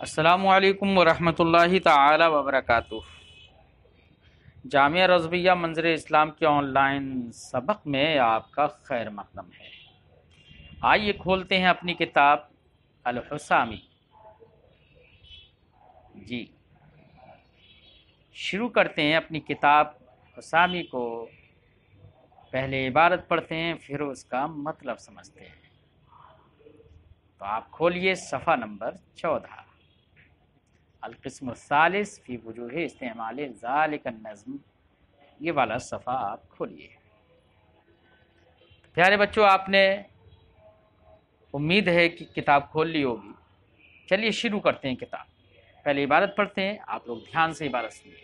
السلام علیکم ورحمۃ اللہ تعالی وبرکاتہ۔ جامعہ رضویہ منظر اسلام کے آن لائن سبق میں آپ کا خیر مقدم ہے۔ آئیے کھولتے ہیں اپنی کتاب الحسامی۔ جی شروع کرتے ہیں اپنی کتاب حسامی کو۔ پہلے عبارت پڑھتے ہیں، پھر اس کا مطلب سمجھتے ہیں۔ تو آپ کھولیے صفحہ نمبر 14، القسم الثالث فی وجوہ استعمال ذالک النظم، یہ والا صفحہ آپ کھولیے۔ پیارے بچوں، آپ نے امید ہے کہ کتاب کھول لی ہوگی۔ چلیے شروع کرتے ہیں کتاب۔ پہلے عبارت پڑھتے ہیں، آپ لوگ دھیان سے عبارت سنیے۔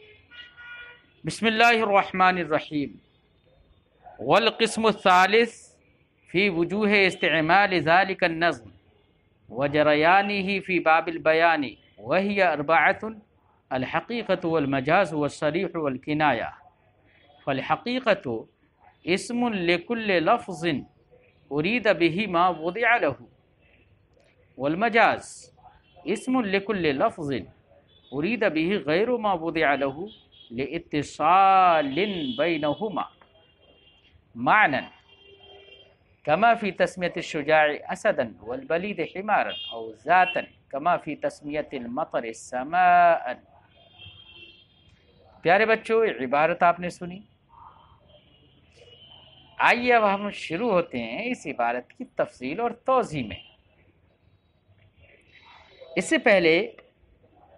بسم اللہ الرحمن الرحیم۔ والقسم الثالث فی وجوہ استعمال ذالک النظم وجریانہ فی باب البیان وہی اربعۃ: الحقیقۃ والمجاز والصریح والکنایہ۔ فالحقیقۃ اسم لکل لفظ ارید بہ ما وضع لہ، والمجاز اسم لکل لفظ ارید بہ غیر ما وضع لہ لاتصال بینہما معنى كما في تسمية الشجاع أسدا والبليد حمارا أو ذاتا كما في تسمية المطر سماء۔ پیارے بچوں، عبارت آپ نے سنی۔ آئیے اب ہم شروع ہوتے ہیں اس عبارت کی تفصیل اور توضیح میں۔ اس سے پہلے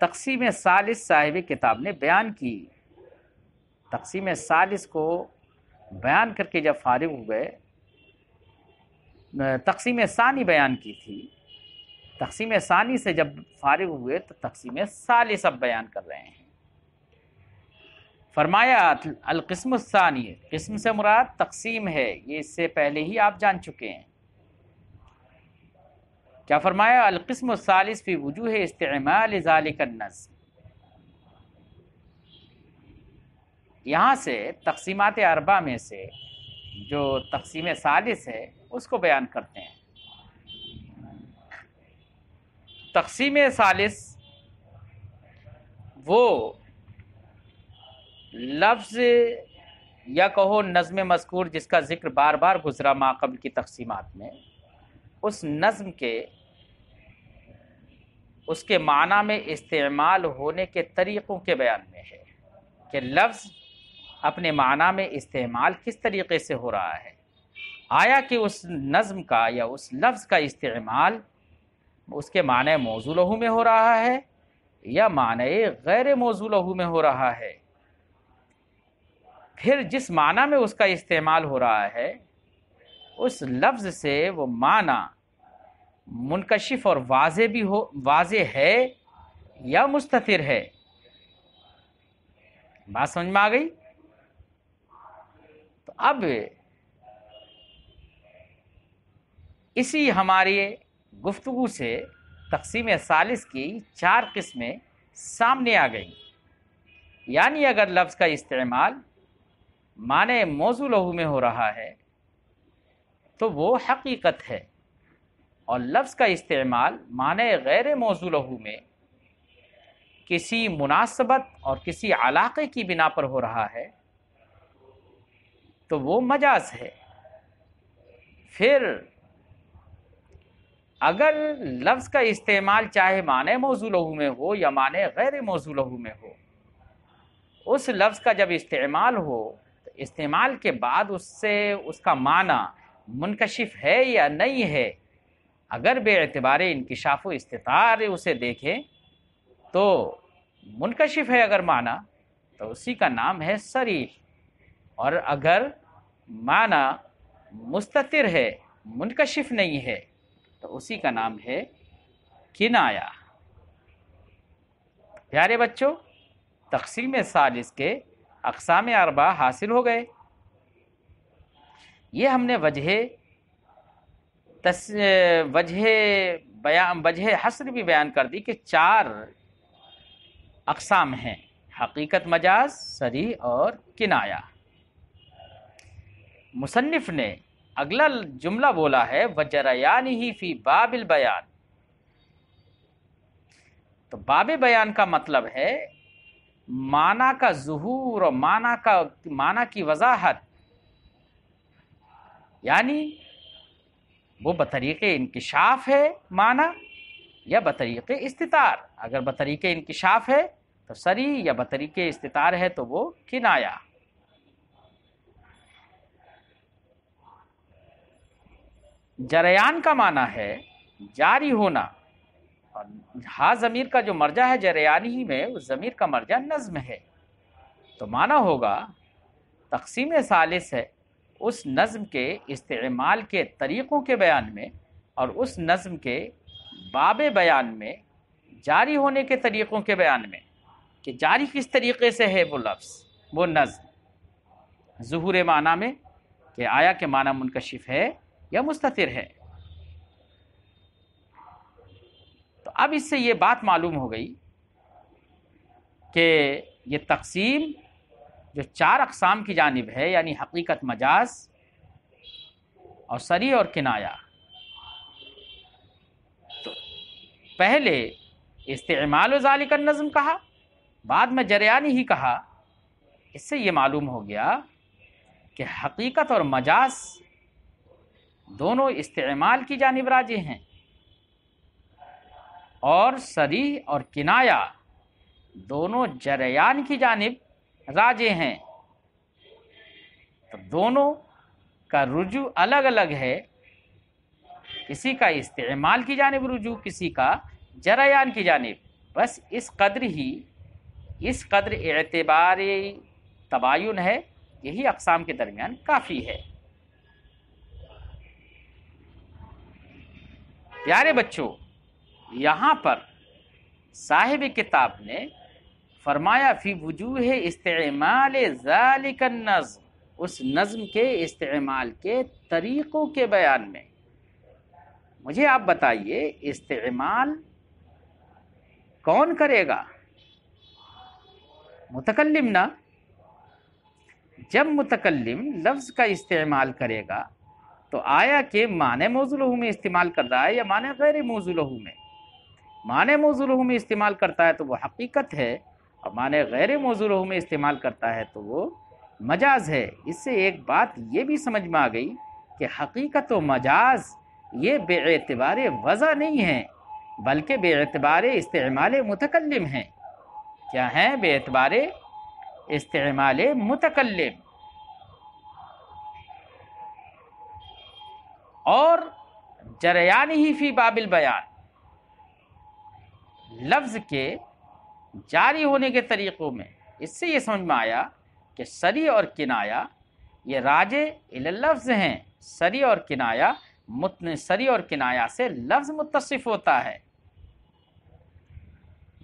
تقسیم ثالث صاحب کتاب نے بیان کی۔ تقسیم ثالث کو بیان کر کے جب فارغ ہوئے، تقسیم ثانی بیان کی تھی۔ تقسیم ثانی سے جب فارغ ہوئے تو تقسیم ثالث اب بیان کر رہے ہیں۔ فرمایا القسم الثانی، قسم سے مراد تقسیم ہے، یہ اس سے پہلے ہی آپ جان چکے ہیں۔ کیا فرمایا؟ القسم الثالث فی وجوہ استعمال ذالک النظم۔ یہاں سے تقسیمات اربع میں سے جو تقسیم ثالث ہے اس کو بیان کرتے ہیں۔ تقسیم ثالث وہ لفظ یا کہو نظم مذکور جس کا ذکر بار بار گزرا ماقبل کی تقسیمات میں، اس نظم کے اس کے معنی میں استعمال ہونے کے طریقوں کے بیان میں ہے کہ لفظ اپنے معنی میں استعمال کس طریقے سے ہو رہا ہے۔ آیا کہ اس نظم کا یا اس لفظ کا استعمال اس کے معنی موضوع لہو میں ہو رہا ہے یا معنی غیر موضوع لہو میں ہو رہا ہے۔ پھر جس معنی میں اس کا استعمال ہو رہا ہے اس لفظ سے وہ معنی منکشف اور واضح ہے یا مستتر ہے۔ بات سمجھ میں آ گئی؟ تو اب اسی ہماری گفتگو سے تقسیم ثالث کی 4 قسمیں سامنے آ گئیں۔ یعنی اگر لفظ کا استعمال معنی موضوع لہو میں ہو رہا ہے تو وہ حقیقت ہے، اور لفظ کا استعمال معنی غیر موضوع لہو میں کسی مناسبت اور کسی علاقے کی بنا پر ہو رہا ہے تو وہ مجاز ہے۔ پھر اگر لفظ کا استعمال چاہے معنی موضوع لہو میں ہو یا معنی غیر موضوع لہو میں ہو، اس لفظ کا جب استعمال ہو تو استعمال کے بعد اس سے اس کا معنی منکشف ہے یا نہیں ہے، اگر بے اعتبار انکشاف و استطار اسے دیکھیں تو منکشف ہے اگر معنی تو اسی کا نام ہے صریح، اور اگر معنی مستتر ہے، منکشف نہیں ہے، تو اسی کا نام ہے کنایہ۔ پیارے بچوں، تقسیم ثالث کے اقسام اربع حاصل ہو گئے۔ یہ ہم نے وجہ حصر بھی بیان کر دی کہ 4 اقسام ہیں: حقیقت، مجاز، صریح اور کنایہ۔ مصنف نے اگلا جملہ بولا ہے وجریانہ فی باب البیان۔ تو باب بیان کا مطلب ہے معنی کا ظہور اور معنی کی وضاحت، یعنی وہ بطریق انکشاف ہے معنی یا بطریق استتار۔ اگر بطریق انکشاف ہے تو صریح، یا بطریق استتار ہے تو وہ کنایہ۔ جریان کا معنی ہے جاری ہونا، اور ہا ضمیر کا جو مرجع ہے جریانی ہی میں، اس ضمیر کا مرجع نظم ہے، تو معنی ہوگا تقسیم ثالث ہے اس نظم کے استعمال کے طریقوں کے بیان میں، اور اس نظم کے باب بیان میں جاری ہونے کے طریقوں کے بیان میں، کہ جاری کس طریقے سے ہے وہ لفظ، وہ نظم، ظہور معنی میں کہ آیا کہ معنی منکشف ہے یا مستتر ہے۔ تو اب اس سے یہ بات معلوم ہو گئی کہ یہ تقسیم جو 4 اقسام کی جانب ہے، یعنی حقیقت، مجاز اور صریح اور کنایہ، تو پہلے استعمال و ذالک النظم کہا، بعد میں جریانی ہی کہا۔ اس سے یہ معلوم ہو گیا کہ حقیقت اور مجاز دونوں استعمال کی جانب راجع ہیں، اور صریح اور کنایہ دونوں جریان کی جانب راجع ہیں۔ تو دونوں کا رجوع الگ الگ ہے، کسی کا استعمال کی جانب رجوع، کسی کا جریان کی جانب۔ بس اس قدر اعتباری تباین ہے، یہی اقسام کے درمیان کافی ہے۔ پیارے بچوں، یہاں پر صاحب کتاب نے فرمایا فی وجوہ استعمال ذالک النظم، اس نظم کے استعمال کے طریقوں کے بیان میں۔ مجھے آپ بتائیے استعمال کون کرے گا؟ متکلم نا۔ جب متکلم لفظ کا استعمال کرے گا تو آیا کہ معنی موضوع لہو میں استعمال کر رہا ہے یا معنی غیر موضوع لہو میں؟ معنی موضوع لہو میں استعمال کرتا ہے تو وہ حقیقت ہے، اور معنی غیر موضوع لہو میں استعمال کرتا ہے تو وہ مجاز ہے۔ اس سے ایک بات یہ بھی سمجھ میں آ گئی کہ حقیقت و مجاز یہ بے اعتبار وضع نہیں ہے، بلکہ بے اعتبار استعمال متکلم ہیں۔ کیا ہیں؟ بے اعتبار استعمال متکلم۔ اور جریان ہی فی باب البیان، لفظ کے جاری ہونے کے طریقوں میں۔ اس سے یہ سمجھ میں آیا کہ صریح اور کنایہ یہ راجع الی اللفظ ہیں۔ صریح اور کنایہ سے لفظ متصف ہوتا ہے۔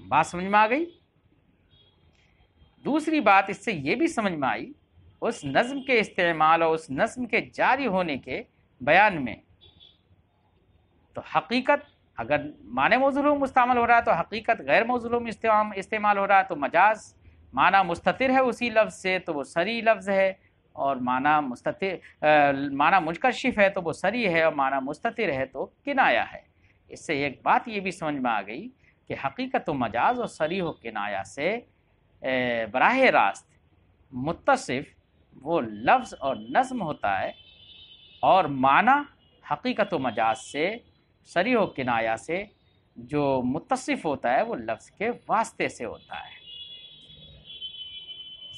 بات سمجھ میں آ گئی؟ دوسری بات اس سے یہ بھی سمجھ میں آئی، اس نظم کے استعمال اور اس نظم کے جاری ہونے کے بیان میں، تو حقیقت اگر معنی موضوع لہو مستعمل ہو رہا ہے تو حقیقت، غیر موضوع لہو میں استعمال ہو رہا ہے تو مجاز، معنی مستتر ہے اسی لفظ سے تو وہ صریح لفظ ہے، اور معنی منکشف ہے تو وہ صریح ہے، اور معنی مستتر ہے تو کنایہ ہے۔ اس سے ایک بات یہ بھی سمجھ میں آ گئی کہ حقیقت و مجاز اور صریح و کنایہ سے براہ راست متصف وہ لفظ اور نظم ہوتا ہے، اور معنی حقیقت و مجاز سے، صریح و کنایہ سے جو متصف ہوتا ہے وہ لفظ کے واسطے سے ہوتا ہے۔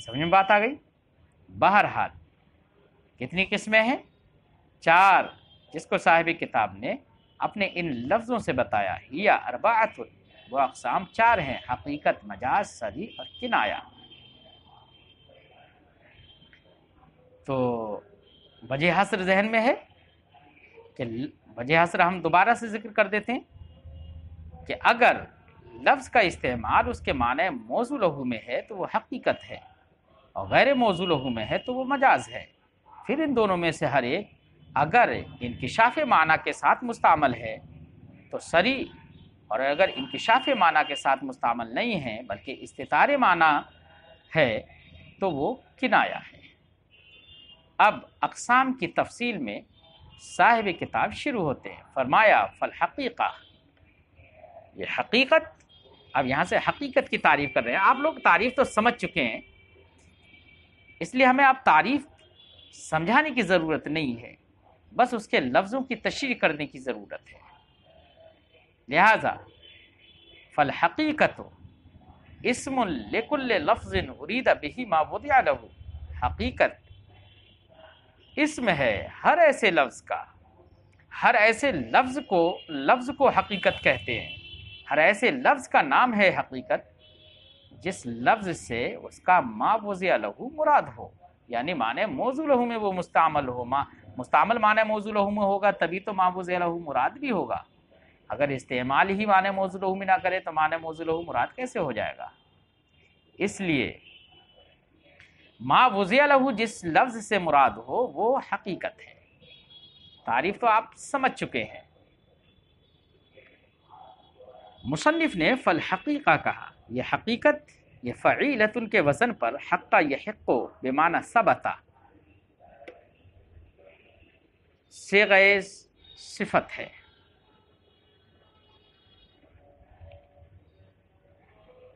سمجھ میں بات آ گئی؟ بہرحال کتنی قسمیں ہیں؟ 4، جس کو صاحب کتاب نے اپنے ان لفظوں سے بتایا، یا اربعۃ، وہ اقسام 4 ہیں، حقیقت، مجاز، صریح اور کنایہ۔ تو وجہ حصر ذہن میں ہے کہ وجہ حصر ہم دوبارہ سے ذکر کر دیتے ہیں کہ اگر لفظ کا استعمال اس کے معنی موضوع لہو میں ہے تو وہ حقیقت ہے، اور غیر موضوع لہو میں ہے تو وہ مجاز ہے۔ پھر ان دونوں میں سے ہر ایک اگر انکشاف معنی کے ساتھ مستعمل ہے تو صریح، اور اگر انکشاف معنی کے ساتھ مستعمل نہیں ہے بلکہ استتار معنی ہے تو وہ کنایہ ہے۔ اب اقسام کی تفصیل میں صاحب کتاب شروع ہوتے ہیں۔ فرمایا فالحقیقہ، یہ حقیقت اب یہاں سے حقیقت کی تعریف کر رہے ہیں. آپ لوگ تعریف تو سمجھ چکے ہیں، اس لیے ہمیں اب تعریف سمجھانے کی ضرورت نہیں ہے، بس اس کے لفظوں کی تشریح کرنے کی ضرورت ہے. لہذا فالحقیقت اسم لکل لفظ ارید بہ ما وضع لہ، حقیقت اسم ہے ہر ایسے لفظ کا، ہر ایسے لفظ کو حقیقت کہتے ہیں. ہر ایسے لفظ کا نام ہے حقیقت جس لفظ سے اس کا ما وضع لہ مراد ہو، یعنی معنی موضوع لہ میں وہ مستعمل ہو. مستعمل معنی موضوع لہ میں ہوگا تبھی تو ما وضع لہ مراد بھی ہوگا. اگر استعمال ہی معنی موضوع لہ میں نہ کرے تو معنی موضوع لہ مراد کیسے ہو جائے گا؟ اس لیے ما وضع لہ جس لفظ سے مراد ہو وہ حقیقت ہے. تعریف تو آپ سمجھ چکے ہیں. مصنف نے فالحقیقہ کہا، یہ حقیقت یہ فعیلۃ کے وزن پر حق یحق بمعنی ثبت صیغہ صفت ہے.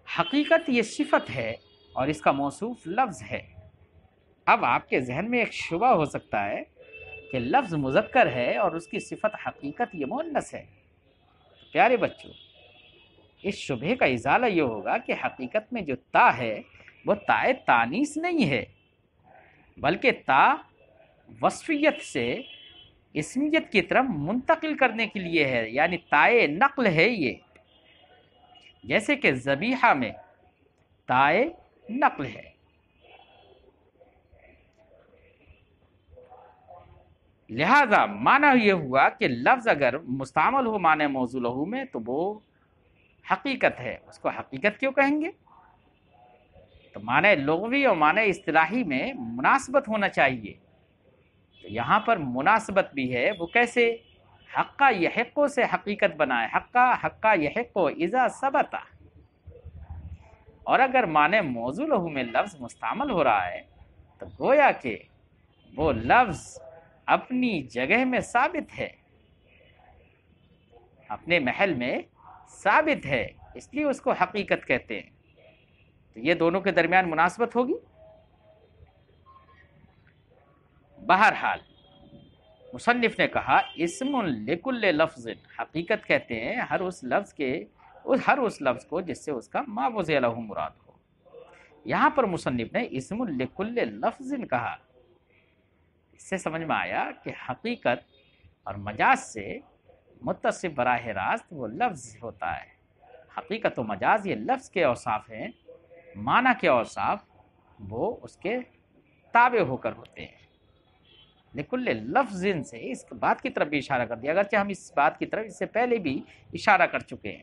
حقیقت یہ صفت ہے اور اس کا موصوف لفظ ہے. اب آپ کے ذہن میں ایک شبہ ہو سکتا ہے کہ لفظ مذکر ہے اور اس کی صفت حقیقت یہ مؤنث ہے. پیارے بچوں، اس شبہ کا ازالہ یہ ہوگا کہ حقیقت میں جو تا ہے وہ تائے تانیث نہیں ہے، بلکہ تا وصفیت سے اسمیت کی طرف منتقل کرنے کے لیے ہے، یعنی تائے نقل ہے یہ. جیسے کہ ذبیحہ میں تائے نقل ہے. لہذا معنی یہ ہوا کہ لفظ اگر مستعمل ہو معنی موضوع لہ میں تو وہ حقیقت ہے. اس کو حقیقت کیوں کہیں گے؟ تو معنی لغوی اور معنی اصطلاحی میں مناسبت ہونا چاہیے. تو یہاں پر مناسبت بھی ہے. وہ کیسے؟ حق یحق سے حقیقت بنائے، حق یحق اذا ثبت. اور اگر معنی موضوع لہ میں لفظ مستعمل ہو رہا ہے تو گویا کہ وہ لفظ اپنی جگہ میں ثابت ہے، اپنے محل میں ثابت ہے، اس لیے اس کو حقیقت کہتے ہیں. تو یہ دونوں کے درمیان مناسبت ہوگی. بہرحال مصنف نے کہا اسم لکل لفظ، حقیقت کہتے ہیں ہر اس لفظ کو جس سے اس کا ما وضع لہ مراد ہو. یہاں پر مصنف نے اسم لکل لفظ کہا. اس سے سمجھ میں آیا کہ حقیقت اور مجاز سے متصف براہ راست وہ لفظ ہوتا ہے. حقیقت و مجاز یہ لفظ کے اوصاف ہیں، معنی کے اوصاف وہ اس کے تابع ہو کر ہوتے ہیں. لکل لفظ سے اس بات کی طرف بھی اشارہ کر دیا، اگرچہ ہم اس بات کی طرف اس سے پہلے بھی اشارہ کر چکے ہیں.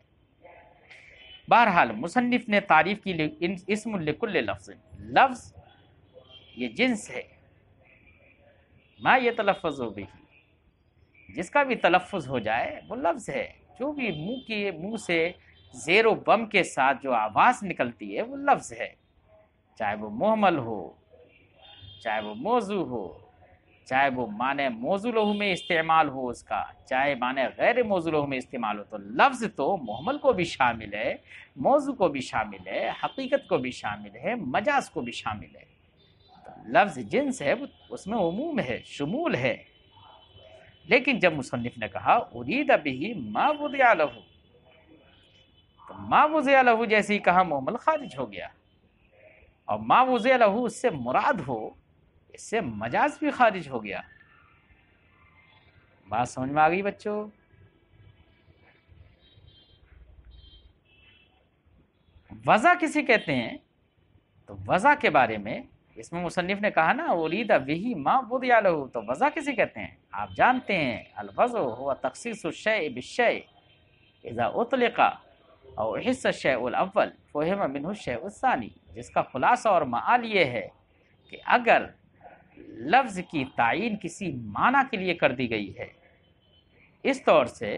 بہرحال مصنف نے تعریف کی اسم لکل لفظ، لفظ یہ جنس ہے، ما یتلفظ بہ، جس کا بھی تلفظ ہو جائے وہ لفظ ہے. جو بھی منہ سے زیر و بم کے ساتھ جو آواز نکلتی ہے وہ لفظ ہے، چاہے وہ مہمل ہو، چاہے وہ موضوع ہو، چاہے وہ معنی موضوع لہ میں استعمال ہو اس کا، چاہے معنی غیر موضوع لہ میں استعمال ہو. تو لفظ تو مہمل کو بھی شامل ہے، موضوع کو بھی شامل ہے، حقیقت کو بھی شامل ہے، مجاز کو بھی شامل ہے. تو لفظ جنس ہے، اس میں عموم ہے، شمول ہے. لیکن جب مصنف نے کہا ارید بہ ما وضع لہ، تو ما وضع لہ جیسے ہی کہا مہمل خارج ہو گیا، اور ما وضع لہ اس سے مراد ہو، اس سے مجاز بھی خارج ہو گیا. بات سمجھ میں آ گئی بچوں؟ وضع کسی کہتے ہیں؟ تو وضع کے بارے میں اس میں مصنف نے کہا نا ارید بہ ما وضع لہ، تو وضع کسی کہتے ہیں؟ آپ جانتے ہیں الوضع هو تخصیص الشیء بالشیء اذا اطلق او احس الشیء الاول فهم منه الشیء الثانی. جس کا خلاصہ اور معال یہ ہے کہ اگر لفظ کی تعین کسی معنی کے لیے کر دی گئی ہے اس طور سے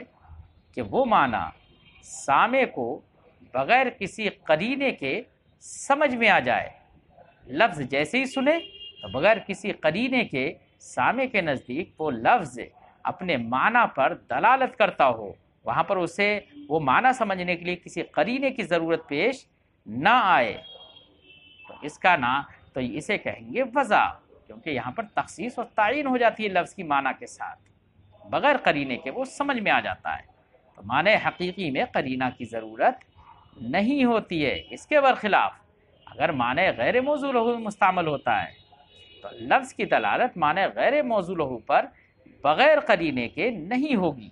کہ وہ معنی سامع کو بغیر کسی قرینے کے سمجھ میں آ جائے، لفظ جیسے ہی سنے تو بغیر کسی قرینے کے سامع کے نزدیک وہ لفظ اپنے معنی پر دلالت کرتا ہو، وہاں پر اسے وہ معنی سمجھنے کے لیے کسی قرینے کی ضرورت پیش نہ آئے تو اس کا تو اسے کہیں گے وضع، کیونکہ یہاں پر تخصیص اور تعین ہو جاتی ہے لفظ کی معنی کے ساتھ، بغیر قرینے کے وہ سمجھ میں آ جاتا ہے۔ تو معنی حقیقی میں قرینہ کی ضرورت نہیں ہوتی ہے۔ اس کے برخلاف اگر معنی غیر موضوع لہو مستعمل ہوتا ہے تو لفظ کی دلالت معنی غیر موضوع لہو پر بغیر قرینے کے نہیں ہوگی،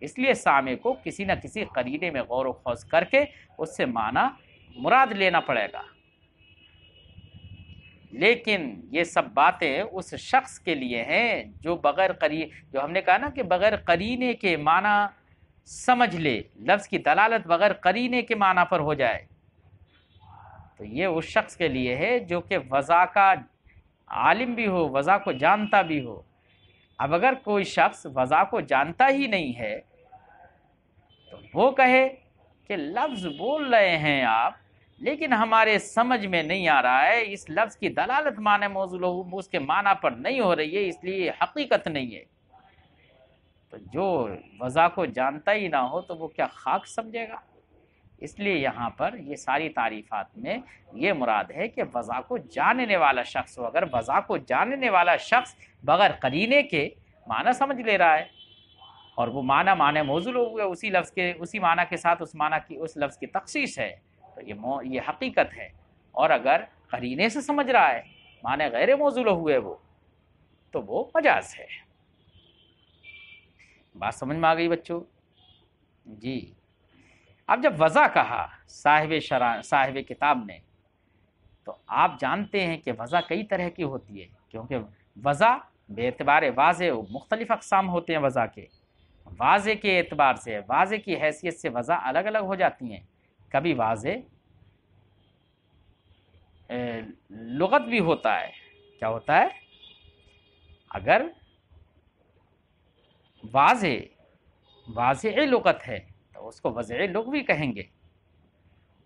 اس لیے سامع کو کسی نہ کسی قرینے میں غور و خوض کر کے اس سے معنی مراد لینا پڑے گا۔ لیکن یہ سب باتیں اس شخص کے لیے ہیں جو جو ہم نے کہا نا کہ بغیر قرینے کے معنی سمجھ لے، لفظ کی دلالت بغیر قرینے کے معنی پر ہو جائے، تو یہ اس شخص کے لیے ہے جو کہ وضع کا عالم بھی ہو، وضع کو جانتا بھی ہو۔ اب اگر کوئی شخص وضع کو جانتا ہی نہیں ہے تو وہ کہے کہ لفظ بول رہے ہیں آپ لیکن ہمارے سمجھ میں نہیں آ رہا ہے، اس لفظ کی دلالت معنی موضوع اس کے معنی پر نہیں ہو رہی ہے، اس لیے یہ حقیقت نہیں ہے۔ تو جو وضع کو جانتا ہی نہ ہو تو وہ کیا خاک سمجھے گا؟ اس لیے یہاں پر یہ ساری تعریفات میں یہ مراد ہے کہ وضع کو جاننے والا شخص ہو۔ اگر وضع کو جاننے والا شخص بغیر قرینے کے معنی سمجھ لے رہا ہے اور وہ معنی موضوع ہوئے اسی معنی کے ساتھ اس لفظ کی تخصیص ہے تو یہ حقیقت ہے، اور اگر قرینے سے سمجھ رہا ہے معنی غیر موضوع ہوئے وہ تو وہ مجاز ہے۔ بات سمجھ میں آ گئی بچوں؟ جی، اب جب وضع کہا صاحب کتاب نے تو آپ جانتے ہیں کہ وضع کئی طرح کی ہوتی ہے، کیونکہ وضع بے اعتبار واضح مختلف اقسام ہوتے ہیں۔ وضع کے واضح کے اعتبار سے، واضح کی حیثیت سے وضع الگ الگ ہو جاتی ہیں۔ کبھی واضح لغت بھی ہوتا ہے۔ کیا ہوتا ہے؟ اگر واضح لغت ہے تو اس کو وضع لغوی کہیں گے،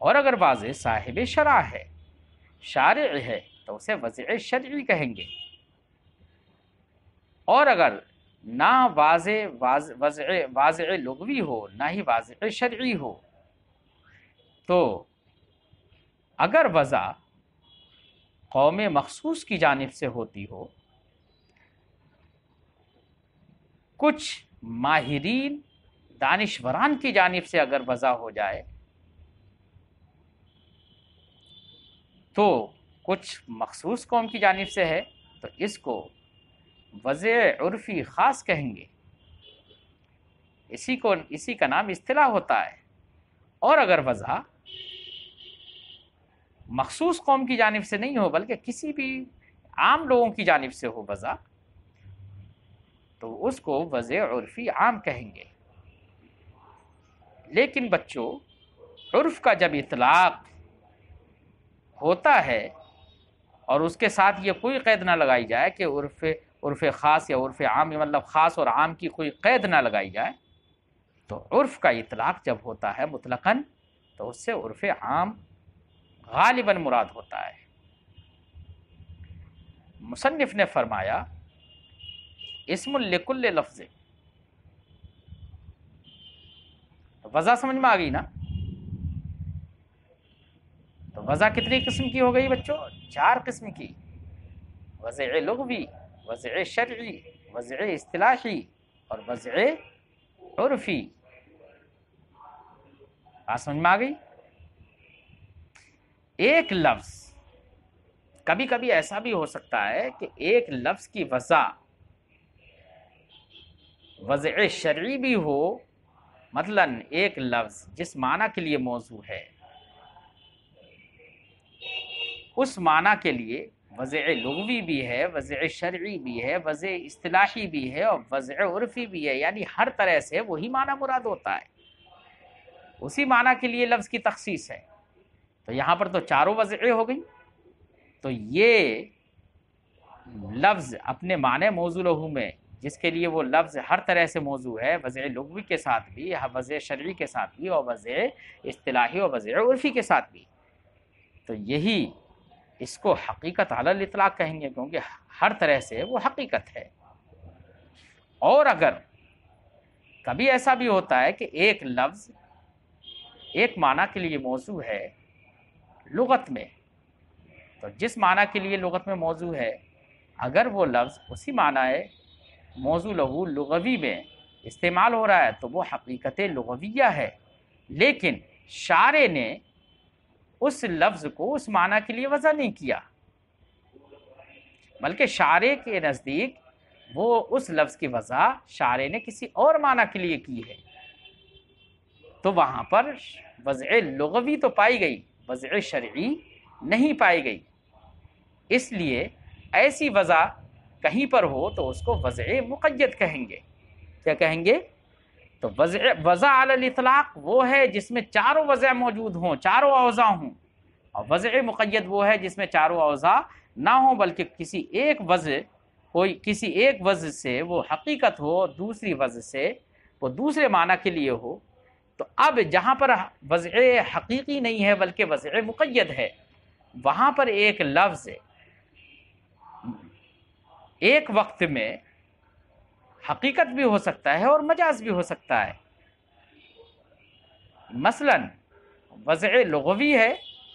اور اگر واضح صاحب شرع ہے، شارع ہے، تو اسے وضع شرعی کہیں گے، اور اگر نہ واضع لغوی ہو نہ ہی واضع شرعی ہو تو اگر وضع قوم مخصوص کی جانب سے ہوتی ہو، کچھ ماہرین دانشوران کی جانب سے اگر وضع ہو جائے تو کچھ مخصوص قوم کی جانب سے ہے تو اس کو وضع عرفی خاص کہیں گے، اسی کا نام اصطلاح ہوتا ہے۔ اور اگر وضع مخصوص قوم کی جانب سے نہیں ہو بلکہ کسی بھی عام لوگوں کی جانب سے ہو وضع تو اس کو وضع عرفی عام کہیں گے۔ لیکن بچوں، عرف کا جب اطلاق ہوتا ہے اور اس کے ساتھ یہ کوئی قید نہ لگائی جائے کہ عرف خاص یا عرف عام، مطلب خاص اور عام کی کوئی قید نہ لگائی جائے، تو عرف کا اطلاق جب ہوتا ہے مطلقاً تو اس سے عرف عام غالباً مراد ہوتا ہے۔ مصنف نے فرمایا اسم لکل لفظ، وضع سمجھ میں آ گئی نا؟ تو وضع کتنی قسم کی ہو گئی بچوں؟ 4 قسم کی، وضع لغوی، وضع شرعی، وضع اصطلاحی اور وضع عرفی۔ بات سمجھ میں آ گئی؟ ایک لفظ، کبھی کبھی ایسا بھی ہو سکتا ہے کہ ایک لفظ کی وضع شرعی بھی ہو، مثلاً ایک لفظ جس معنی کے لیے موضوع ہے اس معنی کے لیے وضع لغوی بھی ہے، وضع شرعی بھی ہے، وضع اصطلاحی بھی ہے اور وضع عرفی بھی ہے، یعنی ہر طرح سے وہی معنی مراد ہوتا ہے، اسی معنی کے لیے لفظ کی تخصیص ہے۔ تو یہاں پر تو 4 وضعیں ہو گئی۔ تو یہ لفظ اپنے معنی موضوع لہو میں جس کے لیے وہ لفظ ہر طرح سے موضوع ہے، وضع لغوی کے ساتھ بھی، وضع شرعی کے ساتھ بھی، اور وضع اصطلاحی اور وضع عرفی کے ساتھ بھی، تو یہی اس کو حقیقت علی الاطلاق کہیں گے، کیونکہ ہر طرح سے وہ حقیقت ہے۔ اور اگر کبھی ایسا بھی ہوتا ہے کہ ایک لفظ ایک معنی کے لیے موضوع ہے لغت میں، تو جس معنی کے لیے لغت میں موضوع ہے اگر وہ لفظ اسی معنی موضوع لہو لغوی میں استعمال ہو رہا ہے تو وہ حقیقت لغویہ ہے، لیکن شارع نے اس لفظ کو اس معنی کے لیے وضع نہیں کیا، بلکہ شارع کے نزدیک وہ اس لفظ کی وضع شارع نے کسی اور معنی کے لیے کی ہے، تو وہاں پر وضع لغوی تو پائی گئی، وضع شرعی نہیں پائی گئی۔ اس لیے ایسی وضع کہیں پر ہو تو اس کو وضع مقید کہیں گے۔ کیا کہیں گے؟ تو وضع علی الاطلاق وہ ہے جس میں چاروں وضع موجود ہوں، چاروں اوضاع ہوں، اور وضع مقید وہ ہے جس میں چاروں اوضاع نہ ہوں بلکہ کسی ایک وضع سے وہ حقیقت ہو، دوسری وضع سے وہ دوسرے معنی کے لیے ہو۔ تو اب جہاں پر وضع حقیقی نہیں ہے بلکہ وضع مقید ہے، وہاں پر ایک لفظ ایک وقت میں حقیقت بھی ہو سکتا ہے اور مجاز بھی ہو سکتا ہے۔ مثلا وضع لغوی ہے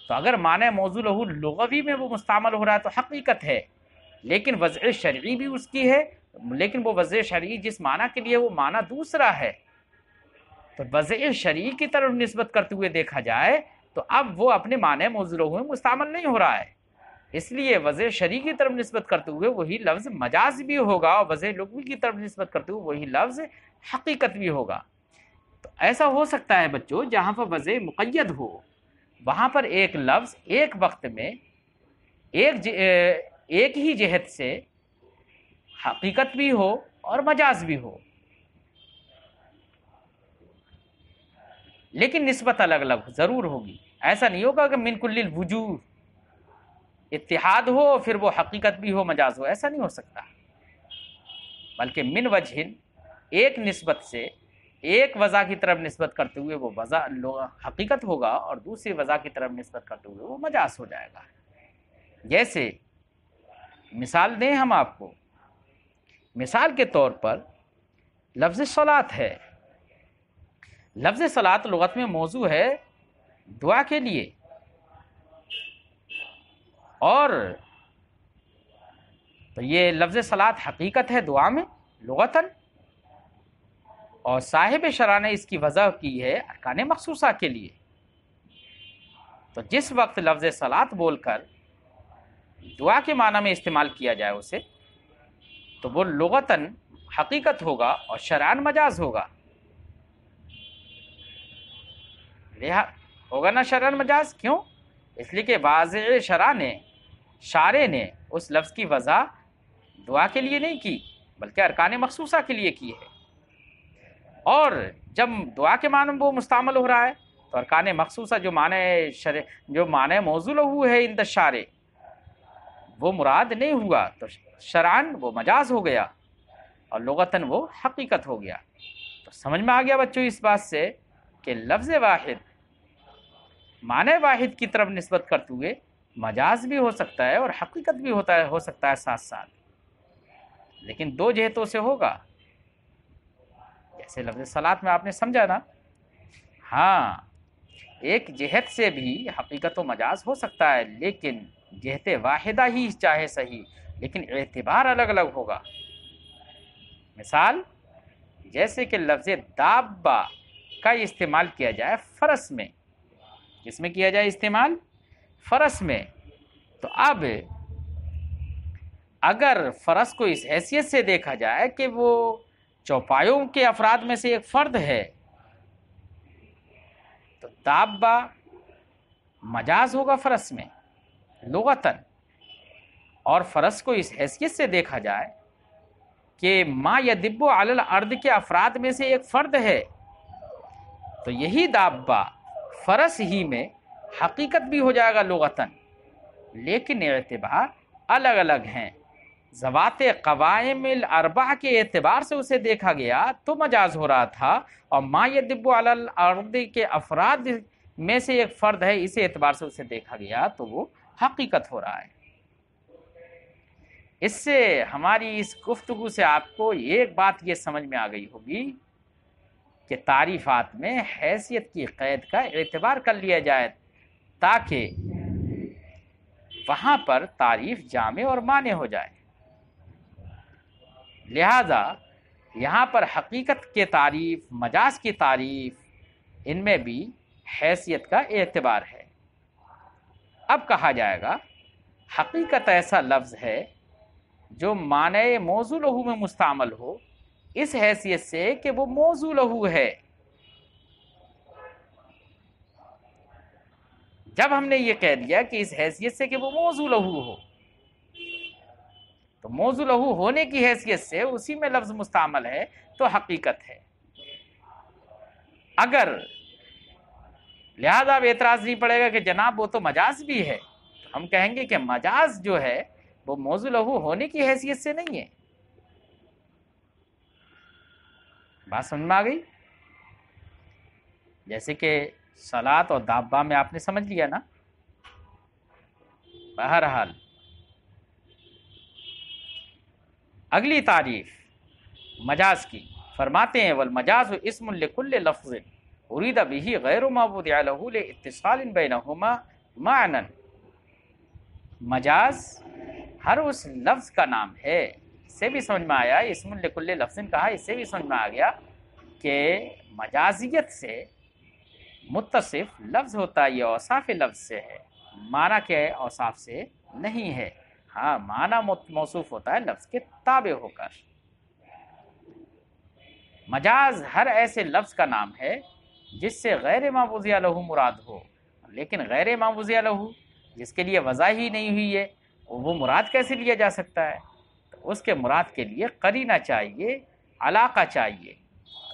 تو اگر معنی موضوع لہو لغوی میں وہ مستعمل ہو رہا ہے تو حقیقت ہے، لیکن وضع شرعی بھی اس کی ہے، لیکن وہ وضع شرعی جس معنی کے لیے وہ معنی دوسرا ہے، تو وضع شرعی کی طرف نسبت کرتے ہوئے دیکھا جائے تو اب وہ اپنے معنی موضوع لہو میں مستعمل نہیں ہو رہا ہے، اس لیے وضع شرعی کی طرف نسبت کرتے ہوئے وہی لفظ مجاز بھی ہوگا اور وضع لغوی کی طرف نسبت کرتے ہوئے وہی لفظ حقیقت بھی ہوگا۔ تو ایسا ہو سکتا ہے بچوں جہاں پر وضع مقید ہو وہاں پر ایک لفظ ایک وقت میں ایک ہی جہت سے حقیقت بھی ہو اور مجاز بھی ہو، لیکن نسبت الگ الگ ضرور ہوگی۔ ایسا نہیں ہوگا کہ من کل الوجوہ اتحاد ہو پھر وہ حقیقت بھی ہو مجاز ہو، ایسا نہیں ہو سکتا، بلکہ من وجہ ایک نسبت سے ایک وضع کی طرف نسبت کرتے ہوئے وہ وضع حقیقت ہوگا اور دوسری وضع کی طرف نسبت کرتے ہوئے وہ مجاز ہو جائے گا۔ جیسے مثال دیں ہم آپ کو، مثال کے طور پر لفظ صلاۃ ہے۔ لفظ صلاۃ لغت میں موضوع ہے دعا کے لیے، اور تو یہ لفظ صلاۃ حقیقت ہے دعا میں لغتاً، اور صاحب شرع نے اس کی وضع کی ہے ارکان مخصوصہ کے لیے۔ تو جس وقت لفظ صلاۃ بول کر دعا کے معنی میں استعمال کیا جائے اسے تو وہ لغتاً حقیقت ہوگا اور شرعاً مجاز ہوگا، ہوگا نا شرعاً مجاز؟ کیوں؟ اس لیے کہ واضح شارع نے اس لفظ کی وضع دعا کے لیے نہیں کی بلکہ ارکان مخصوصہ کے لیے کی ہے، اور جب دعا کے معنی میں وہ مستعمل ہو رہا ہے تو ارکان مخصوصہ جو معنی موضوع لہو ہے عند الشارع وہ مراد نہیں ہوا، تو شرعاً وہ مجاز ہو گیا اور لغتاً وہ حقیقت ہو گیا۔ تو سمجھ میں آ گیا بچوں اس بات سے کہ لفظ واحد معنی واحد کی طرف نسبت کرتے ہوئے مجاز بھی ہو سکتا ہے اور حقیقت بھی ہو سکتا ہے ساتھ ساتھ، لیکن دو جہتوں سے ہوگا۔ جیسے لفظ صلاۃ میں آپ نے سمجھا نا، ہاں ایک جہت سے بھی حقیقت و مجاز ہو سکتا ہے، لیکن جہت واحدہ ہی چاہے صحیح لیکن اعتبار الگ الگ ہوگا۔ مثال جیسے کہ لفظ دابہ کا استعمال کیا جائے فرس میں، کس میں کیا جائے استعمال؟ فرس میں۔ تو اب اگر فرس کو اس حیثیت سے دیکھا جائے کہ وہ چوپایوں کے افراد میں سے ایک فرد ہے تو دابہ مجاز ہوگا فرس میں لغتاً، اور فرس کو اس حیثیت سے دیکھا جائے کہ ما یدب علی الارض کے افراد میں سے ایک فرد ہے تو یہی دابہ فرس ہی میں حقیقت بھی ہو جائے گا لغتاً، لیکن اعتبار الگ الگ ہیں۔ ذوات قوائم الاربع کے اعتبار سے اسے دیکھا گیا تو مجاز ہو رہا تھا، اور ما یدب علی الارض کے افراد میں سے ایک فرد ہے اس اعتبار سے اسے دیکھا گیا تو وہ حقیقت ہو رہا ہے۔ اس سے ہماری اس گفتگو سے آپ کو ایک بات یہ سمجھ میں آ گئی ہوگی کہ تعریفات میں حیثیت کی قید کا اعتبار کر لیا جائے تاکہ وہاں پر تعریف جامع اور مانع ہو جائے۔ لہذا یہاں پر حقیقت کے تعریف، مجاز کی تعریف، ان میں بھی حیثیت کا اعتبار ہے۔ اب کہا جائے گا حقیقت ایسا لفظ ہے جو معنی موضوع لہو میں مستعمل ہو، اس حیثیت سے کہ وہ موضوع لہو ہے۔ جب ہم نے یہ کہہ دیا کہ اس حیثیت سے کہ وہ موضوع لہو ہو، تو موضوع لہو ہونے کی حیثیت سے اسی میں لفظ مستعمل ہے تو حقیقت ہے۔ اگر لہذا اب اعتراض نہیں پڑے گا کہ جناب وہ تو مجاز بھی ہے، تو ہم کہیں گے کہ مجاز جو ہے وہ موضوع لہو ہونے کی حیثیت سے نہیں ہے۔ بات سمجھ میں آ گئی؟ جیسے کہ صلاۃ اور دابہ میں آپ نے سمجھ لیا نا۔ بہرحال اگلی تعریف مجاز کی فرماتے ہیں والمجاز اسم لکل لفظ ارید به غیر ما وضع له لاتصال بینہما معنی۔ مجاز ہر اس لفظ کا نام ہے، اس سے بھی سمجھ میں آیا، اسم لکل لفظ کہا، اس سے بھی سمجھ میں آ گیا کہ مجازیت سے متصف لفظ ہوتا ہے، یہ اوصاف لفظ سے ہے، معنی کے اوصاف سے نہیں ہے۔ ہاں معنی موصوف ہوتا ہے لفظ کے تابع ہو کر۔ مجاز ہر ایسے لفظ کا نام ہے جس سے غیر ما وضع لہ مراد ہو، لیکن غیر ما وضع لہ جس کے لیے وضع ہی نہیں ہوئی ہے وہ مراد کیسے لیا جا سکتا ہے؟ تو اس کے مراد کے لیے قرینہ چاہیے، علاقہ چاہیے۔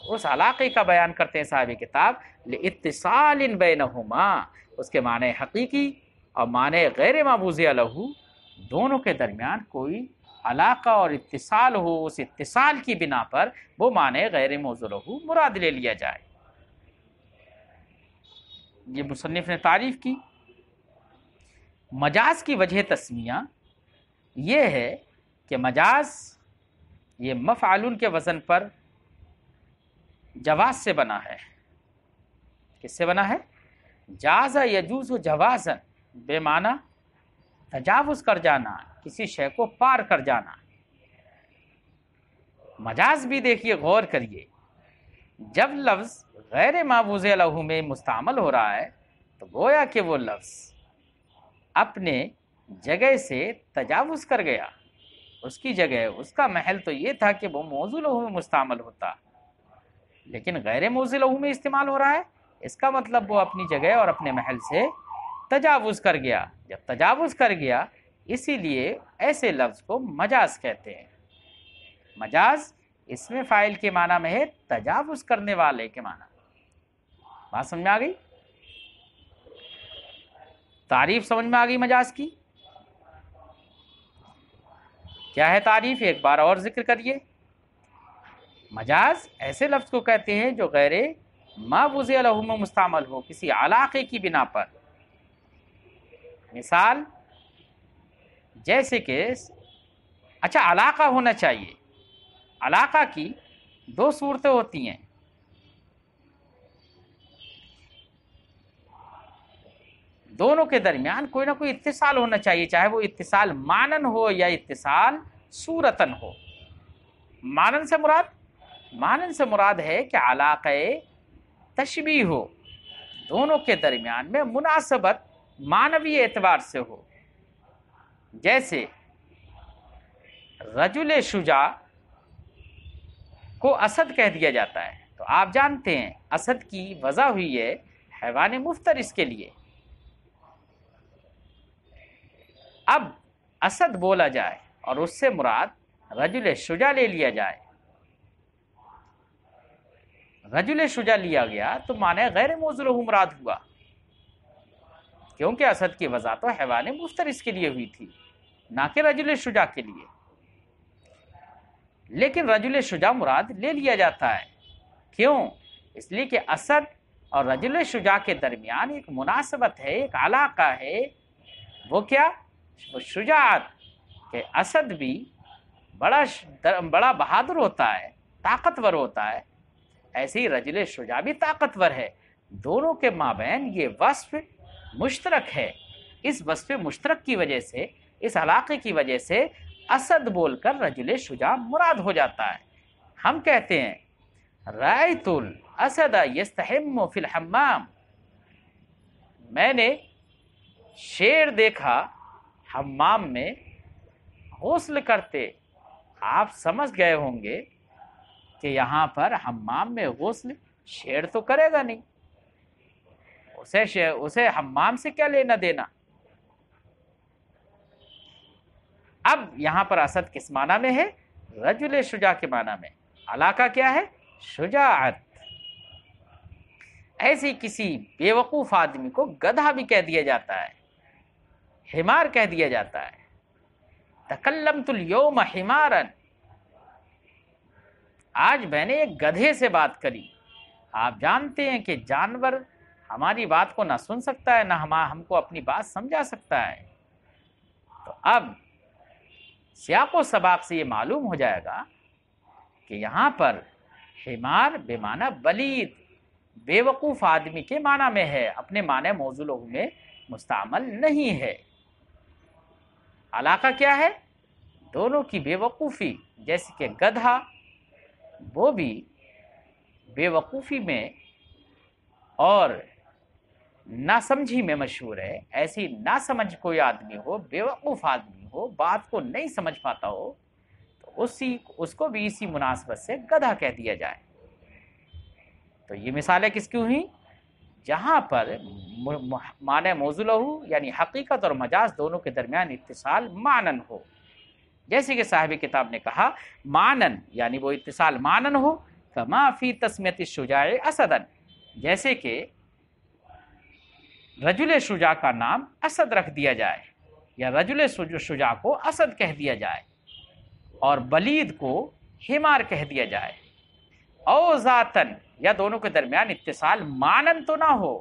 اس علاقے کا بیان کرتے ہیں صاحب کتاب لاتصال بینہما، اس کے معنی حقیقی اور معنی غیر ما وضع لہ دونوں کے درمیان کوئی علاقہ اور اتصال ہو، اس اتصال کی بنا پر وہ معنی غیر موضوع لہ مراد لے لیا جائے۔ یہ مصنف نے تعریف کی۔ مجاز کی وجہ تسمیہ یہ ہے کہ مجاز یہ مفعول کے وزن پر جواز سے بنا ہے۔ کس سے بنا ہے؟ جاز یجوز جوازن، بے معنی تجاوز کر جانا، کسی شے کو پار کر جانا۔ مجاز بھی دیکھیے، غور کریے، جب لفظ غیر ما وضع لہ میں مستعمل ہو رہا ہے تو گویا کہ وہ لفظ اپنے جگہ سے تجاوز کر گیا۔ اس کی جگہ، اس کا محل تو یہ تھا کہ وہ موضوع لہو میں مستعمل ہوتا، لیکن غیر موضوع لہو میں استعمال ہو رہا ہے، اس کا مطلب وہ اپنی جگہ اور اپنے محل سے تجاوز کر گیا۔ جب تجاوز کر گیا، اسی لیے ایسے لفظ کو مجاز کہتے ہیں۔ مجاز اس میں فاعل کے معنی میں ہے، تجاوز کرنے والے کے معنی۔ بات سمجھ میں آ گئی؟ تعریف سمجھ میں آ گئی مجاز کی؟ کیا ہے تعریف؟ ایک بار اور ذکر کریے۔ مجاز ایسے لفظ کو کہتے ہیں جو غیر ما وضع لہ میں مستعمل ہو، کسی علاقے کی بنا پر۔ مثال جیسے کہ اچھا علاقہ ہونا چاہیے۔ علاقہ کی دو صورتیں ہوتی ہیں، دونوں کے درمیان کوئی نہ کوئی اتصال ہونا چاہیے، چاہے وہ اتصال مانن ہو یا اتصال صورتن ہو۔ مانن سے مراد ہے کہ علاقہ تشبیہ ہو، دونوں کے درمیان میں مناسبت معنوی اعتبار سے ہو۔ جیسے رجل شجاع کو اسد کہہ دیا جاتا ہے، تو آپ جانتے ہیں اسد کی وضع ہوئی ہے حیوان مفترس کے لیے۔ اب اسد بولا جائے اور اس سے مراد رجل شجاع لے لیا جائے، رجل شجاع لیا گیا تو معنی غیر موضوع لہ مراد ہوا، کیونکہ اسد کی وضع تو حیوان مفترس کے لیے ہوئی تھی، نہ کہ رجل شجاع کے لیے۔ لیکن رجل شجاع مراد لے لیا جاتا ہے، کیوں؟ اس لیے کہ اسد اور رجل شجاع کے درمیان ایک مناسبت ہے، ایک علاقہ ہے۔ وہ کیا؟ وہ شجاعت، کہ اسد بھی بڑا بہادر ہوتا ہے، طاقتور ہوتا ہے، ایسے ہی رجل شجاع بھی طاقتور ہے. دونوں کے مابین یہ وصف مشترک ہے. اس وصف مشترک کی وجہ سے، اس علاقے کی وجہ سے اسد بول کر رجل شجاع مراد ہو جاتا ہے. ہم کہتے ہیں رأیت الاسد یستحم فی الحمام، میں نے شیر دیکھا حمام میں غسل کرتے. آپ سمجھ گئے ہوں گے کہ یہاں پر حمام میں غسل شیر تو کرے گا نہیں، اسے حمام سے کیا لینا دینا. اب یہاں پر اسد کس معنی میں ہے؟ رجل شجاع کے معنی میں. علاقہ کیا ہے؟ شجاعت. ایسی کسی بیوقوف آدمی کو گدھا بھی کہہ دیا جاتا ہے، حمار کہہ دیا جاتا ہے. تکلمت اليوم حمارا، آج میں نے ایک گدھے سے بات کری. آپ جانتے ہیں کہ جانور ہماری بات کو نہ سن سکتا ہے، نہ ہم کو اپنی بات سمجھا سکتا ہے. تو اب سیاق و سباق سے یہ معلوم ہو جائے گا کہ یہاں پر حمار بے معنی بلید، بے وقوف آدمی کے معنی میں ہے، اپنے معنی موضوع میں مستعمل نہیں ہے. علاقہ کیا ہے؟ دونوں کی بے وقوفی. جیسے کہ گدھا وہ بھی بے وقوفی میں اور ناسمجھی میں مشہور ہے. ایسی ناسمجھ کوئی آدمی ہو، بے وقوف آدمی ہو، بات کو نہیں سمجھ پاتا ہو، تو اس کو بھی اسی مناسبت سے گدھا کہہ دیا جائے. تو یہ مثالیں کس کی ہوئی؟ جہاں پر معنی موضوع ہو، یعنی حقیقت اور مجاز دونوں کے درمیان اتصال معنن ہو. جیسے کہ صاحب کتاب نے کہا معنن، یعنی وہ اتصال معنن ہو. کما فی تسمیت الشجاع اسدن، جیسے کہ رجل شجاع کا نام اسد رکھ دیا جائے، یا رجل شجاع کو اسد کہہ دیا جائے، اور بلید کو حمار کہہ دیا جائے. او ذاتن، یا دونوں کے درمیان اتصال معنن تو نہ ہو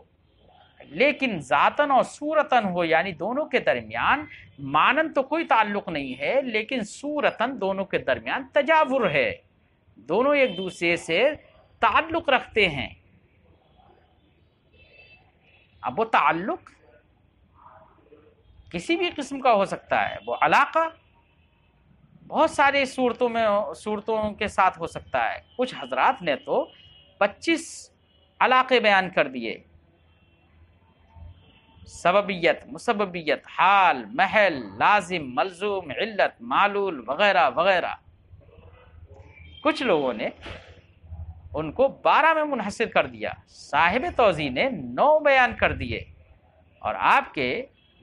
لیکن ذاتن اور صورتن ہو، یعنی دونوں کے درمیان معنن تو کوئی تعلق نہیں ہے لیکن صورتن دونوں کے درمیان تجاور ہے، دونوں ایک دوسرے سے تعلق رکھتے ہیں. اب وہ تعلق کسی بھی قسم کا ہو سکتا ہے، وہ علاقہ بہت سارے صورتوں کے ساتھ ہو سکتا ہے. کچھ حضرات نے تو 25 علاقے بیان کر دیے، سببیت، مسببیت، حال، محل، لازم، ملزوم، علت، معلول وغیرہ وغیرہ. کچھ لوگوں نے ان کو 12 میں منحصر کر دیا، صاحب توضیح نے 9 بیان کر دیے، اور آپ کے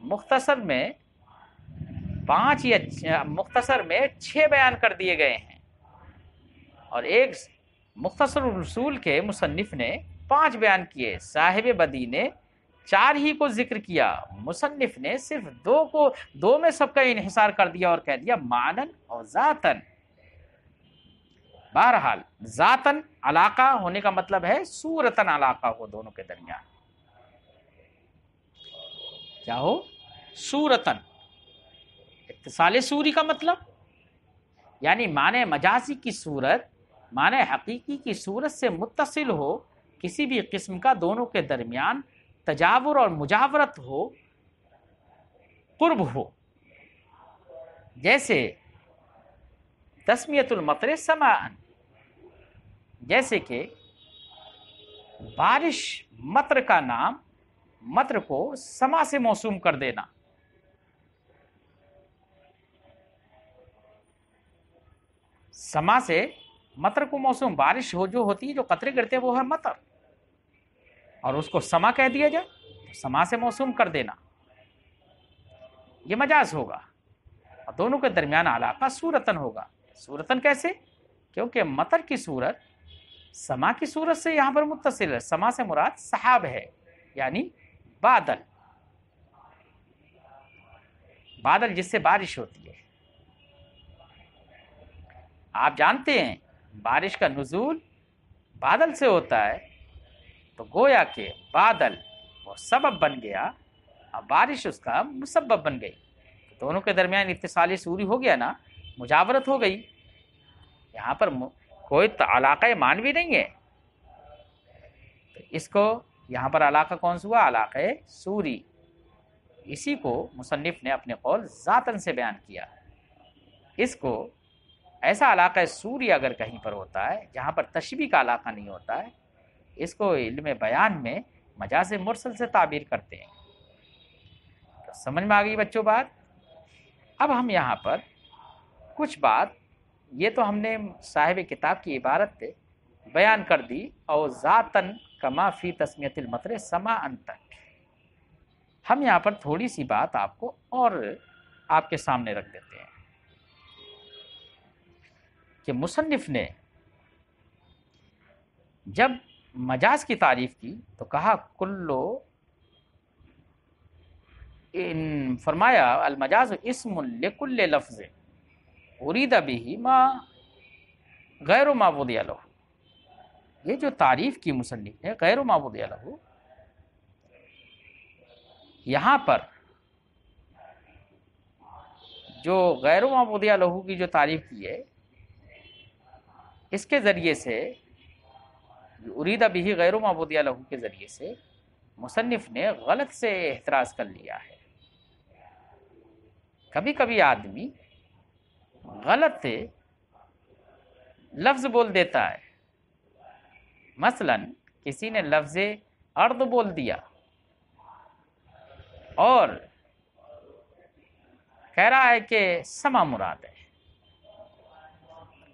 مختصر میں 5 یا مختصر میں 6 بیان کر دیے گئے ہیں، اور ایک مختصر الرسول کے مصنف نے 5 بیان کیے. صاحب بدی نے 4 ہی کو ذکر کیا، مصنف نے صرف 2 میں سب کا انحصار کر دیا اور کہہ دیا معنن اور ذاتن. بہرحال ذاتن علاقہ ہونے کا مطلب ہے صورتن علاقہ ہو دونوں کے درمیان. کیا ہو؟ صورتن. اتصال صوری کا مطلب یعنی معنی مجازی کی صورت معنی حقیقی کی صورت سے متصل ہو، کسی بھی قسم کا دونوں کے درمیان تجاور اور مجاورت ہو، قرب ہو. جیسے تسمیت المطر سماعن، جیسے کہ بارش، مطر کا نام، مطر کو سما سے موسوم کر دینا. سما سے مطر کو موسوم، بارش جو ہوتی ہے، جو قطرے گرتے ہیں وہ ہے مطر، اور اس کو سما کہہ دیا جائے تو سما سے موسوم کر دینا، یہ مجاز ہوگا. اور دونوں کے درمیان علاقہ صورتن ہوگا. صورتن کیسے؟ کیونکہ مطر کی صورت سما کی صورت سے یہاں پر متصل ہے. سما سے مراد سحاب ہے، یعنی بادل، بادل جس سے بارش ہوتی ہے. آپ جانتے ہیں بارش کا نزول بادل سے ہوتا ہے، تو گویا کہ بادل وہ سبب بن گیا اور بارش اس کا مسبب بن گئی. دونوں کے درمیان اتصال صوری ہو گیا نا، مجاورت ہو گئی. یہاں پر کوئی علاقہ معنوی نہیں ہے، اس کو یہاں پر علاقہ کون سا ہوا؟ علاقہ سوری. اسی کو مصنف نے اپنے قول ذاتن سے بیان کیا. اس کو ایسا علاقہ سوری اگر کہیں پر ہوتا ہے جہاں پر تشبیہ کا علاقہ نہیں ہوتا ہے، اس کو علم بیان میں مجاز مرسل سے تعبیر کرتے ہیں. تو سمجھ میں آ گئی بچوں بات؟ اب ہم یہاں پر کچھ بات، یہ تو ہم نے صاحب کتاب کی عبارت بیان کر دی، اور ذاتن کما فی تسمیت المطر سما ان تک. ہم یہاں پر تھوڑی سی بات آپ کو اور آپ کے سامنے رکھ دیتے ہیں کہ مصنف نے جب مجاز کی تعریف کی تو کہا فرمایا المجاز اسم لکل لفظ ارید به ما غیر ما وضع له. یہ جو تعریف کی مصنف نے غیر ما وضع له، یہاں پر جو غیر ما وضع له کی جو تعریف کی ہے، اس کے ذریعے سے ارید به غیر ما وضع له کے ذریعے سے مصنف نے غلط سے احتراز کر لیا ہے. کبھی کبھی آدمی غلط لفظ بول دیتا ہے. مثلا کسی نے لفظ ارض بول دیا اور کہہ رہا ہے کہ سما مراد ہے.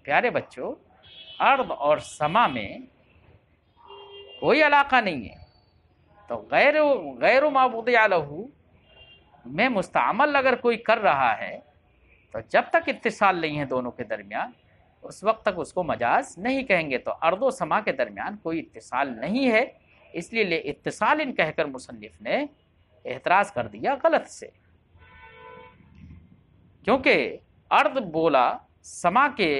پیارے بچوں، ارض اور سما میں کوئی علاقہ نہیں ہے، تو غیر ما وضع له میں مستعمل اگر کوئی کر رہا ہے تو جب تک اتصال نہیں ہے دونوں کے درمیان، اس وقت تک اس کو مجاز نہیں کہیں گے. تو ارض و سما کے درمیان کوئی اتصال نہیں ہے، اس لیے اتصال ان کہہ کر مصنف نے اعتراض کر دیا غلط سے. کیونکہ ارض بولا سما کے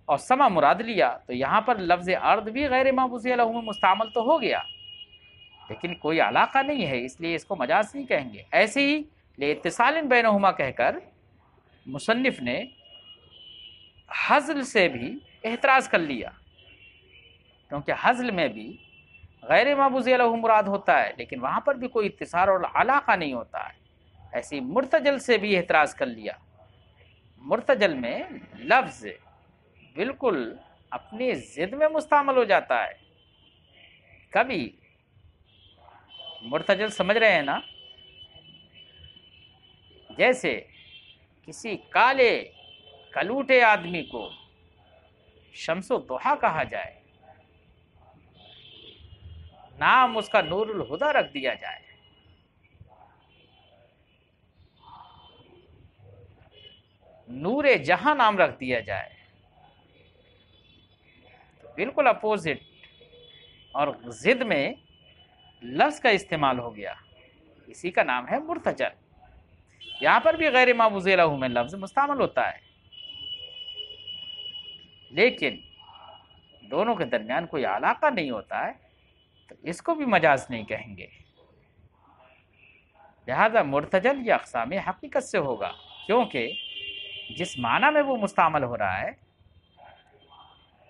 اور سما مراد لیا، تو یہاں پر لفظ ارض بھی غیر ما وضع له میں مستعمل تو ہو گیا، لیکن کوئی علاقہ نہیں ہے، اس لیے اس کو مجاز نہیں کہیں گے. ایسے ہی لاتصال بینہما کہہ کر مصنف نے حزل سے بھی احتراز کر لیا، کیونکہ حزل میں بھی غیر ما وضع له مراد ہوتا ہے، لیکن وہاں پر بھی کوئی اتصال اور علاقہ نہیں ہوتا ہے. ایسی مرتجل سے بھی احتراز کر لیا. مرتجل میں لفظ بالکل اپنی ضد میں مستعمل ہو جاتا ہے. کبھی مرتجل سمجھ رہے ہیں نا؟ جیسے کسی کالے کلوٹے آدمی کو شمس و ضحیٰ کہا جائے، نام اس کا نور الہدیٰ رکھ دیا جائے، نور جہاں نام رکھ دیا جائے، تو بالکل اپوزٹ اور ضد میں لفظ کا استعمال ہو گیا. اسی کا نام ہے مرتجل. یہاں پر بھی غیر ما وضع له میں لفظ مستعمل ہوتا ہے، لیکن دونوں کے درمیان کوئی علاقہ نہیں ہوتا ہے، تو اس کو بھی مجاز نہیں کہیں گے. لہذا مرتجل یہ اقسام حقیقت سے ہوگا، کیونکہ جس معنی میں وہ مستعمل ہو رہا ہے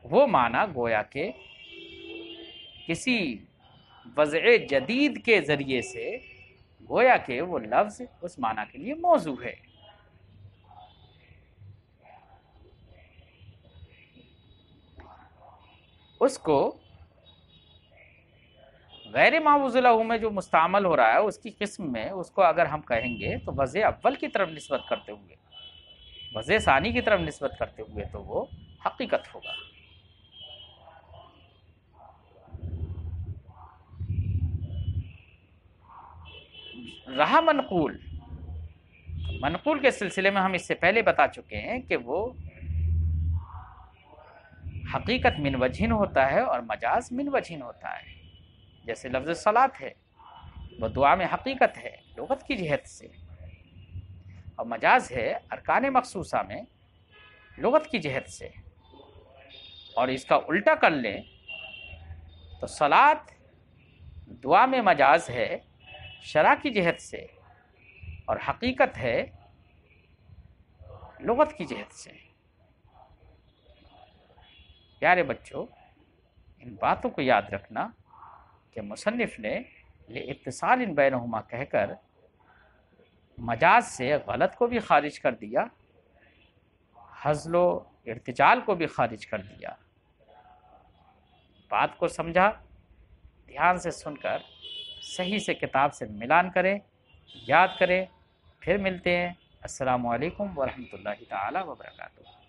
وہ معنی گویا کہ کسی وضع جدید کے ذریعے سے گویا کہ وہ لفظ اس معنی کے لیے موضوع ہے. اس کو غیر ما وضع له میں جو مستعمل ہو رہا ہے اس کی قسم میں اس کو اگر ہم کہیں گے تو وضع اول کی طرف نسبت کرتے ہوئے، وضع ثانی کی طرف نسبت کرتے ہوئے تو وہ حقیقت ہوگا. رہا منقول، منقول کے سلسلے میں ہم اس سے پہلے بتا چکے ہیں کہ وہ حقیقت من وجہن ہوتا ہے اور مجاز من وجہن ہوتا ہے. جیسے لفظ صلاۃ ہے، وہ دعا میں حقیقت ہے لغت کی جہت سے، اور مجاز ہے ارکان مخصوصہ میں لغت کی جہت سے. اور اس کا الٹا کر لیں تو صلاۃ دعا میں مجاز ہے شرع کی جہت سے، اور حقیقت ہے لغت کی جہت سے. پیارے بچوں، ان باتوں کو یاد رکھنا کہ مصنف نے لاتصال بینہما کہہ کر مجاز سے غلط کو بھی خارج کر دیا، ہزل و ارتجال کو بھی خارج کر دیا۔ بات کو سمجھا، دھیان سے سن کر صحیح سے کتاب سے ملان کریں، یاد کریں۔ پھر ملتے ہیں۔ السلام علیکم ورحمۃ اللہ تعالی وبرکاتہ۔